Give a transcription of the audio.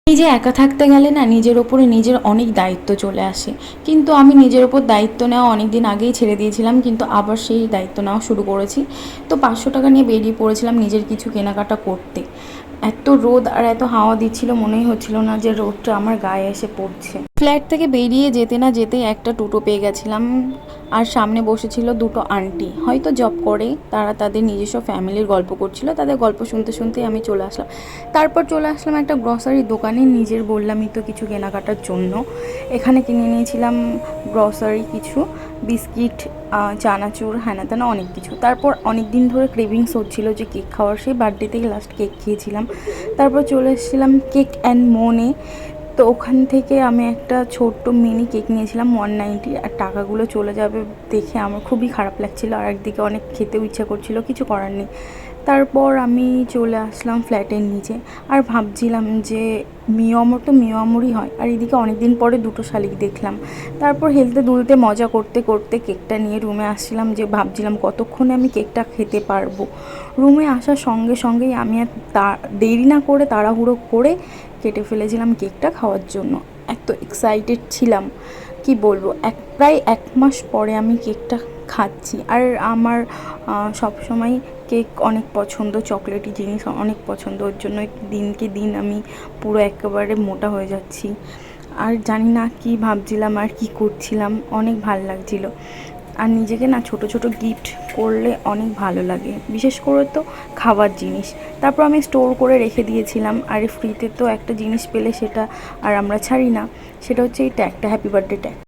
নিজে একা থাকতে গেলে না নিজের ওপরে নিজের অনেক দায়িত্ব চলে আসে। কিন্তু আমি নিজের ওপর দায়িত্ব নেওয়া অনেক দিন আগেই ছেড়ে দিয়েছিলাম, কিন্তু আবার সেই দায়িত্ব নেওয়া শুরু করেছি। তো 500 টাকা নিয়ে বেরিয়ে পড়েছিলাম নিজের কিছু কেনাকাটা করতে। এত রোদ আর এত হাওয়া দিচ্ছিল, মনেই হচ্ছিল না যে রোদটা আমার গায়ে এসে পড়ছে। ফ্ল্যাট থেকে বেরিয়ে যেতে না যেতেই একটা টোটো পেয়ে গেছিলাম, আর সামনে বসেছিল দুটো আন্টি, হয়তো জব করে। তারা তাদের নিজস্ব ফ্যামিলির গল্প করছিল, তাদের গল্প শুনতে শুনতে আমি চলে আসলাম। তারপর চলে আসলাম একটা গ্রসারির দোকানে, নিজের বললামই তো কিছু কেনাকাটার জন্য। এখানে কিনে নিয়েছিলাম গ্রসারি কিছু বিস্কিট, চানাচুর, হ্যানা ত্যানা অনেক কিছু। তারপর অনেক দিন ধরে ক্রেভিংস হচ্ছিলো যে কেক খাওয়ার, সেই বার্থডেতেই লাস্ট কেক খেয়েছিলাম। তারপর চলে এসেছিলাম কেক অ্যান্ড মনে। তো ওখান থেকে আমি একটা ছোট্ট মিনি কেক নিয়েছিলাম 190, আর টাকাগুলো চলে যাবে দেখে আমার খুবই খারাপ লাগছিলো, আর একদিকে অনেক খেতেও ইচ্ছা করছিল, কিছু করার নেই। তারপর আমি চলে আসলাম ফ্ল্যাটের নিচে, আর ভাবছিলাম যে মিয়ামর তো মিয়ামরই হয়, আর এদিকে অনেক দিন পরে দুটো শালিক দেখলাম। তারপর হেলতে দুলতে মজা করতে করতে কেকটা নিয়ে রুমে আসছিলাম, যে ভাবছিলাম কতক্ষণে আমি কেকটা খেতে পারবো। রুমে আসার সঙ্গে সঙ্গেই আমি আর দেরি না করে তাড়াহুড়ো করে কেটে ফেলেছিলাম কেকটা খাওয়ার জন্য। এত এক্সাইটেড ছিলাম কি বলবো। প্রায় 1 মাস পরে আমি কেকটা খাচ্ছি। আর আমার সব সময় কেক অনেক পছন্দ, চকলেটি জিনিস অনেক পছন্দ, ওর জন্য দিনকে দিন আমি পুরো একেবারে মোটা হয়ে যাচ্ছি। আর জানি না কি ভাবছিলাম আর কি করছিলাম, অনেক ভালো লাগছিলো। আর নিজেকে না ছোট ছোট গিফট করলে অনেক ভালো লাগে, বিশেষ করে তো খাবার জিনিস। তারপর আমি স্টোর করে রেখে দিয়েছিলাম। আর ফ্রিতে তো একটা জিনিস পেলে সেটা আর আমরা ছাড়ি না, সেটা হচ্ছে এই ট্যাগটা, হ্যাপি বার্থডে ট্যাগ।